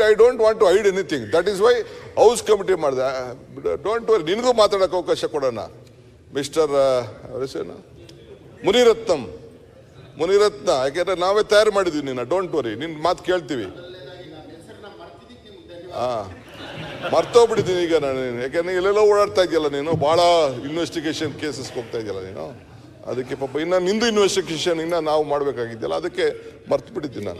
I don't want to hide anything. That is why house committee ಮಾಡಿದೆ. Don't worry, ನಿನಗೂ ಮಾತಾಡೋಕೆ ಅವಕಾಶ ಕೊಡೋಣ. ಮಿಸ್ಟರ್ ಮುನಿರತ್ನ, ಯಾಕೆಂದ್ರೆ ನಾವೇ ತಯಾರು ಮಾಡಿದ್ವಿ ನಿನ್ನ. ಡೋಂಟ್ ವರಿ, ನಿನ್ನ ಮಾತು ಕೇಳ್ತೀವಿ. ಮರ್ತೋಗ್ಬಿಟ್ಟಿದ್ದೀನಿ ಈಗ ನಾನು, ಯಾಕೆಂದ್ರೆ ಇಲ್ಲೆಲ್ಲ ಓಡಾಡ್ತಾ ಇದೆಯಲ್ಲ ನೀನು, ಭಾಳ ಇನ್ವೆಸ್ಟಿಗೇಷನ್ ಕೇಸಸ್ಗೆ ಹೋಗ್ತಾ ಇದೆಯಲ್ಲ ನೀನು. ಅದಕ್ಕೆ ಪಾಪ ಇನ್ನು ನಿಂದು ಇನ್ವೆಸ್ಟಿಗೇಷನ್ ಇನ್ನು ನಾವು ಮಾಡಬೇಕಾಗಿದ್ದೆಲ್ಲ, ಅದಕ್ಕೆ ಮರ್ತು ಬಿಟ್ಟಿದ್ದೀನಿ ನಾನು.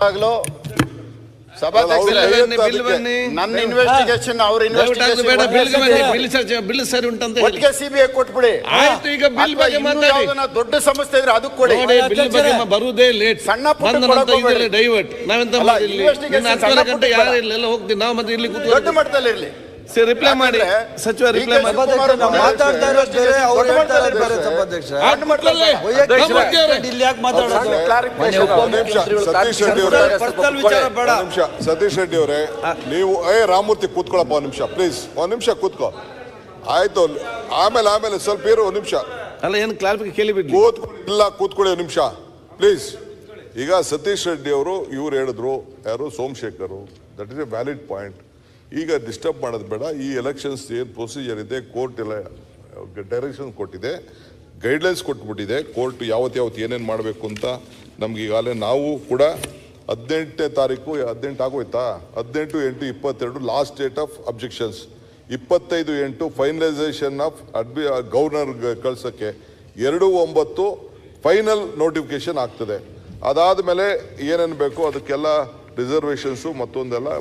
ನನ್ನ ಇನ್ವೆಸ್ಟಿಗೇಷನ್ ಅವ್ರ ಸಿಬಿಐ ಕೊಟ್ಬಿಡಿ. ದೊಡ್ಡ ಸಮಸ್ಯೆ ಇದ್ರೆ ಅದಕ್ಕೆ ಕೊಡಿ. ಬರುವುದೇ ಲೇಟ್, ಸಣ್ಣ ಡೈವರ್ಟ್. ನಾವೆಂತ ಗಂಟೆ ಯಾರು ಇಲ್ಲೆಲ್ಲ ಹೋಗ್ತೀವಿ ನಾವು, ಮತ್ತೆ ಇಲ್ಲಿ ದೊಡ್ಡ ಮಟ್ಟದಲ್ಲಿ ಇರಲಿ. ರಿಪ್ಲೈ ಮಾಡಿ ಸಚಿವ, ರಿಪ್ಲೈ ಮಾಡಿ. ಸತೀಶ್ ರೆಡ್ಡಿ ಅವರೇ, ನೀವು ರಾಮಮೂರ್ತಿ ಕೂತ್ಕೊಳ್ಳಪ್ಪ ಒಂದ್ ನಿಮಿಷ ಪ್ಲೀಸ್, ಒಂದ್ ನಿಮಿಷ ಕೂತ್ಕೋ. ಆಯ್ತು, ಆಮೇಲೆ ಸ್ವಲ್ಪ ಇರು ಒಂದ್ ನಿಮಿಷ. ಅಲ್ಲ, ಏನು ಕ್ಲಾರಿಫಿಕೇಶನ್ ಕೇಳಿಬಿಡ್ಲಿ. ಇಲ್ಲ, ಕೂತ್ಕೊಳ್ಳಿ ಒಂದ್ ನಿಮಿಷ ಪ್ಲೀಸ್. ಈಗ ಸತೀಶ್ ರೆಡ್ಡಿ ಅವರು ಇವ್ರು ಹೇಳಿದ್ರು, ಯಾರು Somashekar, that is a valid point. ಈಗ ಡಿಸ್ಟರ್ಬ್ ಮಾಡೋದು ಬೇಡ. ಈ ಎಲೆಕ್ಷನ್ಸ್ ಏನು ಪ್ರೊಸೀಜರ್ ಇದೆ, ಕೋರ್ಟ್ ಎಲ್ಲ ಡೈರೆಕ್ಷನ್ ಕೊಟ್ಟಿದೆ, ಗೈಡ್ಲೈನ್ಸ್ ಕೊಟ್ಬಿಟ್ಟಿದೆ ಕೋರ್ಟ್, ಯಾವತ್ತು ಏನೇನು ಮಾಡಬೇಕು ಅಂತ. ನಮ್ಗೆ ಈಗಾಗಲೇ ನಾವು ಕೂಡ 18ನೇ ತಾರೀಕು, 18 ಆಗೋಯ್ತಾ, 18/8/22 last date of objections, 25/8 finalisation of governor ಕಳ್ಸೋಕ್ಕೆ, 2/9 ಫೈನಲ್ ನೋಟಿಫಿಕೇಶನ್ ಆಗ್ತದೆ. ಅದಾದಮೇಲೆ ಏನೇನು ಬೇಕೋ ಅದಕ್ಕೆಲ್ಲ ರಿಸರ್ವೇಷನ್ಸು ಮತ್ತೊಂದೆಲ್ಲ